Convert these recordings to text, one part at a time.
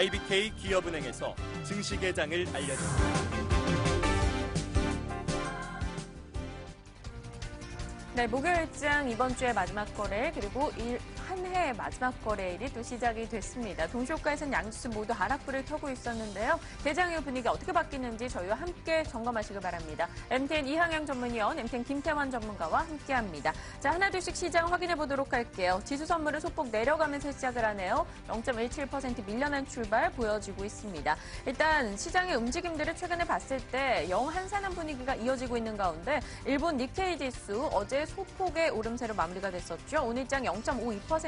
IBK 기업은행에서 증시 개장을 알려줍니다. 네, 목요일장 이번 주의 마지막 거래일 그리고 한 해의 마지막 거래일이 또 시작이 됐습니다. 동시효과에서는 양지수 모두 하락불을 켜고 있었는데요. 개장 이후 분위기가 어떻게 바뀌는지 저희와 함께 점검하시길 바랍니다. MTN 이항영 전문위원, MTN 김태환 전문가와 함께합니다. 자, 하나둘씩 시장 확인해 보도록 할게요. 지수 선물은 소폭 내려가면서 시작을 하네요. 0.17% 밀려난 출발 보여지고 있습니다. 일단 시장의 움직임들을 최근에 봤을 때 영 한산한 분위기가 이어지고 있는 가운데 일본 니케이 지수 어제 소폭의 오름세로 마무리가 됐었죠. 오늘장 0.52%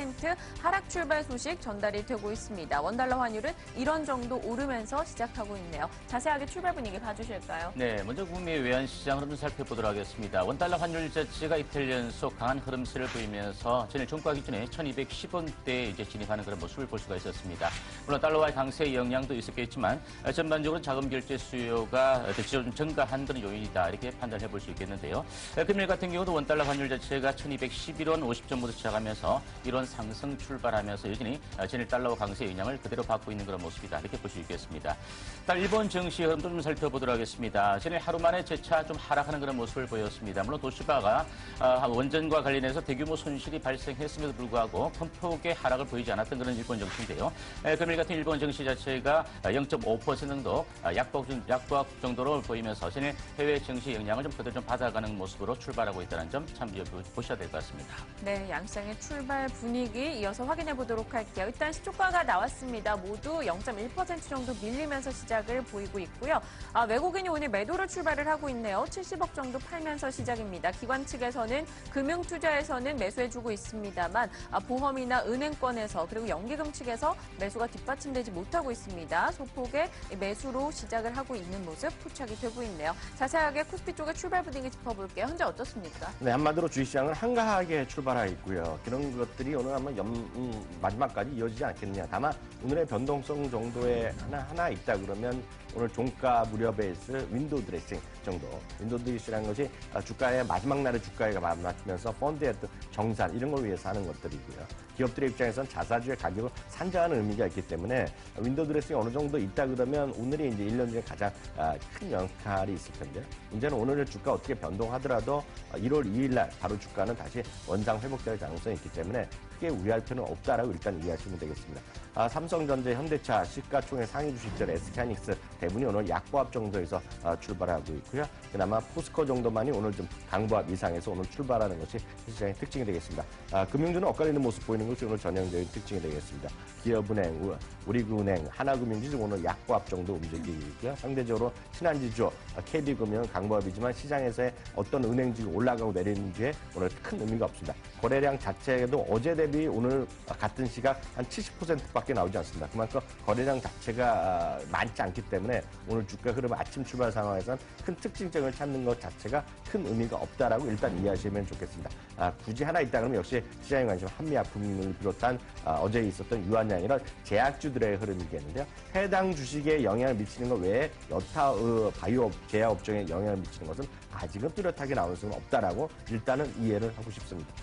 하락 출발 소식 전달이 되고 있습니다. 원달러 환율은 이런 정도 오르면서 시작하고 있네요. 자세하게 출발 분위기 봐주실까요? 네, 먼저 국내 외환 시장 흐름 살펴보도록 하겠습니다. 원달러 환율 자체가 이틀 연속 강한 흐름세를 보이면서 전일 종가 기준에 1210원대에 이제 진입하는 그런 모습을 볼 수가 있었습니다. 물론 달러와의 강세 영향도 있었겠지만 전반적으로 자금 결제 수요가 좀 증가한 그런 요인이다 이렇게 판단해 볼 수 있겠는데요. 금일 같은 경우도 원달러 환율 자체가 1211원 50전부터 시작하면서 이런 상승 출발하면서 여전히 전일 달러와 강세 영향을 그대로 받고 있는 그런 모습이다 이렇게 볼 수 있겠습니다. 일본 증시 흐름도 좀 살펴보도록 하겠습니다. 전일 하루 만에 재차 좀 하락하는 그런 모습을 보였습니다. 물론 도시바가 원전과 관련해서 대규모 손실이 발생했음에도 불구하고 큰 폭의 하락을 보이지 않았던 그런 일본 증시인데요. 금일 같은 일본 증시 자체가 0.5% 정도 약보합 정도로 보이면서 전일 해외 증시 영향을 좀 그대로 좀 받아가는 모습으로 출발하고 있다는 점 참고해 보셔야 될 것 같습니다. 네, 양시장의 출발 분위기 이어서 확인해 보도록 할게요. 일단 시초가가 나왔습니다. 모두 0.1% 정도 밀리면서 시작을 보이고 있고요. 외국인이 오늘 매도로 출발을 하고 있네요. 70억 정도 팔면서 시작입니다. 기관 측에서는 금융투자에서는 매수해주고 있습니다만 보험이나 은행권에서 그리고 연기금 측에서 매수가 뒷받침되지 못하고 있습니다. 소폭의 매수로 시작을 하고 있는 모습 포착이 되고 있네요. 자세하게 코스피 쪽의 출발 분위기 짚어볼게요. 현재 어떻습니까? 네, 한마디로 주식시장은 한가하게 출발하고 있고요. 그런 것들이 오늘 아마 마지막까지 이어지지 않겠느냐. 다만 오늘의 변동성 정도에 하나 있다 그러면 오늘 종가 무렵에 있을 윈도우 드레싱 정도. 윈도우 드레싱이라는 것이 주가의 마지막 날의 주가에 맞추면서 펀드의 정산 이런 걸 위해서 하는 것들이고요. 기업들의 입장에서는 자사주의 가격을 산정하는 의미가 있기 때문에 윈도우 드레싱이 어느 정도 있다 그러면 오늘이 이제 1년 중에 가장 큰 역할이 있을 텐데요. 문제는 오늘의 주가 어떻게 변동하더라도 1월 2일 날 바로 주가는 다시 원상 회복될 가능성이 있기 때문에 크게 우려할 필요는 없다라고 일단 이해하시면 되겠습니다. 삼성전자, 현대차, 시가총액 상위 주식들, SK하이닉스 대부분이 오늘 약보합 정도에서 출발하고 있고요. 그나마 포스코 정도만이 오늘 좀 강보합 이상에서 오늘 출발하는 것이 시장의 특징이 되겠습니다. 금융주는 엇갈리는 모습 보이는 것이 오늘 전형적인 특징이 되겠습니다. 기업은행, 우리은행, 하나금융지 오늘 약보합 정도 움직이고 있고요. 상대적으로 신한지주, KD금융은 강보합이지만 시장에서의 어떤 은행주가 올라가고 내리는지에 오늘 큰 의미가 없습니다. 거래량 자체도 어제 대비 오늘 같은 시각 한 70%밖에 나오지 않습니다. 그만큼 거래량 자체가 많지 않기 때문에 오늘 주가 흐름 아침 출발 상황에서는 큰 특징점을 찾는 것 자체가 큰 의미가 없다라고 일단 이해하시면 좋겠습니다. 굳이 하나 있다 그러면 역시 시장의 관심 한미약품을 비롯한 어제 있었던 유한양 이런 제약주들의 흐름이겠는데요. 해당 주식에 영향을 미치는 것 외에 여타 바이오 제약업종에 영향을 미치는 것은 아직은 뚜렷하게 나올 수는 없다라고 일단은 이해를 하고 싶습니다.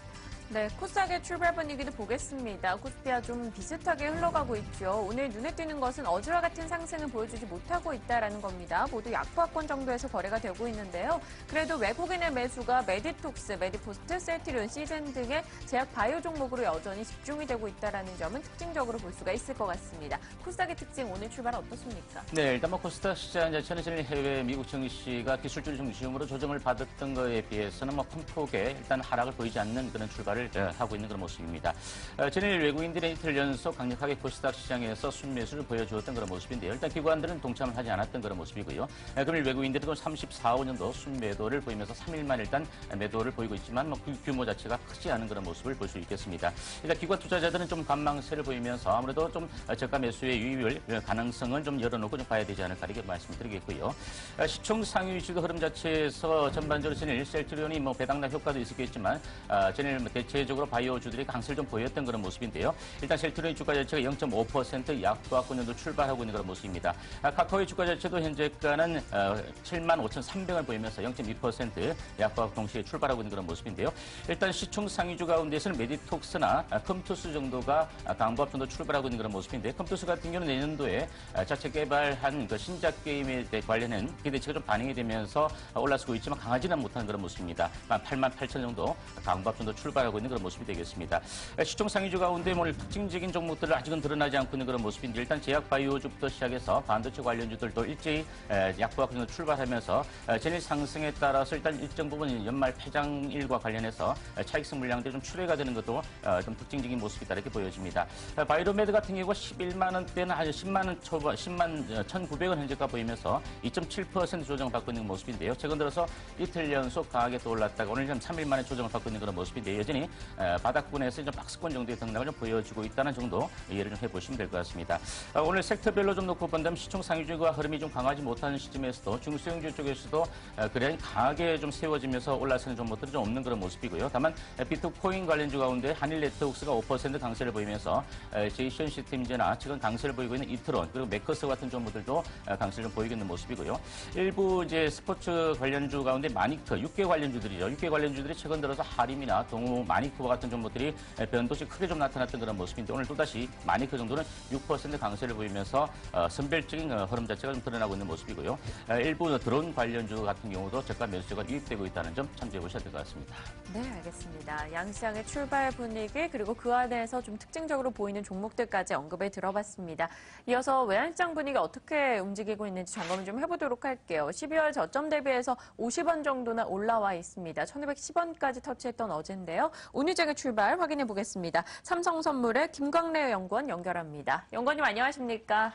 네, 코스닥의 출발 분위기도 보겠습니다. 코스피와 좀 비슷하게 흘러가고 있죠. 오늘 눈에 띄는 것은 어제와 같은 상승을 보여주지 못하고 있다는 겁니다. 모두 약보합권 정도에서 거래가 되고 있는데요. 그래도 외국인의 매수가 메디톡스, 메디포스트, 셀트리온, 시즌 등의 제약 바이오 종목으로 여전히 집중이 되고 있다는 점은 특징적으로 볼 수가 있을 것 같습니다. 코스닥의 특징 오늘 출발 어떻습니까? 네, 일단 코스닥 시장 자체는 전일 해외 미국 증시가 기술주를 중심으로 조정을 받았던 것에 비해서는 큰 폭의 일단 하락을 보이지 않는 그런 출발을 하고 있는 그런 모습입니다. 전일 외국인들의 이틀 연속 강력하게 코스닥 시장에서 순매수를 보여주었던 그런 모습인데요. 일단 기관들은 동참을 하지 않았던 그런 모습이고요. 금일 외국인들도 34억 정도 순매도를 보이면서 3일만 일단 매도를 보이고 있지만 그 규모 자체가 크지 않은 그런 모습을 볼 수 있겠습니다. 일단 기관 투자자들은 좀 관망세를 보이면서 아무래도 좀 저가 매수의 유입을 가능성은 좀 열어놓고 좀 봐야 되지 않을까 이렇게 말씀드리겠고요. 시총 상위 주도 흐름 자체에서 전반적으로 전일 셀트리온이 배당납 효과도 있었겠지만 전일 대체적으로 바이오주들이 강세를 좀 보였던 그런 모습인데요. 일단 셀트리온 주가 자체가 0.5% 약보합권년도 출발하고 있는 그런 모습입니다. 카카오의 주가 자체도 현재가는 75,300원 보이면서 0.2% 약보합 동시에 출발하고 있는 그런 모습인데요. 일단 시총 상위주 가운데서는 메디톡스나 컴투스 정도가 강보합 정도 출발하고 있는 그런 모습인데, 컴투스 같은 경우는 내년도에 자체 개발한 그 신작 게임에 관련된 기대치가 좀 반영이 되면서 올라서고 있지만 강하지는 못한 그런 모습입니다. 88,000 정도 강보합 정도 출발하고 있는 그런 모습이 되겠습니다. 시총 상위주 가운데 오늘 특징적인 종목들을 아직은 드러나지 않고 있는 그런 모습인데, 일단 제약 바이오주부터 시작해서 반도체 관련주들도 일제히 약보합 정도 출발하면서 전일 상승에 따라서 일단 일정 부분 연말 폐장일과 관련해서 차익성 물량들이 좀 출회가 되는 것도 좀 특징적인 모습이다 이렇게 보여집니다. 바이로메드 같은 경우가 11만 원대는 한 10만 원 초반, 10만 1,900원 현재가 보이면서 2.7% 조정을 받고 있는 모습인데요. 최근 들어서 이틀 연속 강하게 또 올랐다가 오늘 좀 3일 만에 조정을 받고 있는 그런 모습인데, 여전히 바닥권에서 좀 박스권 정도의 등락을 좀 보여주고 있다는 정도 이해를 좀 해보시면 될 것 같습니다. 오늘 섹터별로 좀 놓고 본다면 시총 상위주가 흐름이 좀 강하지 못하는 시점에서도 중소형주 쪽에서도 그래 강하게 좀 세워지면서 올라서는 종목들이 좀 없는 그런 모습이고요. 다만 비트코인 관련주 가운데 한일 네트워크스가 5% 강세를 보이면서 제이션 시스템즈나 최근 강세를 보이고 있는 이트론 그리고 매커스 같은 종목들도 강세를 좀 보이고 있는 모습이고요. 일부 이제 스포츠 관련주 가운데 마니크 6개 관련주들이죠. 6개 관련주들이 최근 들어서 하림이나 동우, 마니크와 같은 종목들이 변동시 크게 좀 나타났던 그런 모습인데, 오늘 또다시 마니크 정도는 6% 강세를 보이면서 선별적인 흐름 자체가 좀 드러나고 있는 모습이고요. 일부 드론 관련주 같은 경우도 저가 매수세가 유입되고 있다는 점 참조해 보셔야 될 것 같습니다. 네, 알겠습니다. 양시장의 출발 분위기 그리고 그 안에서 좀 특징적으로 보이는 종목들까지 언급에 들어봤습니다. 이어서 외환시장 분위기 어떻게 움직이고 있는지 점검을 좀 해보도록 할게요. 12월 저점 대비해서 50원 정도나 올라와 있습니다. 1,210원까지 터치했던 어제인데요. 오늘 장의 출발 확인해 보겠습니다. 삼성선물의 김광래 연구원 연결합니다. 연구원님 안녕하십니까?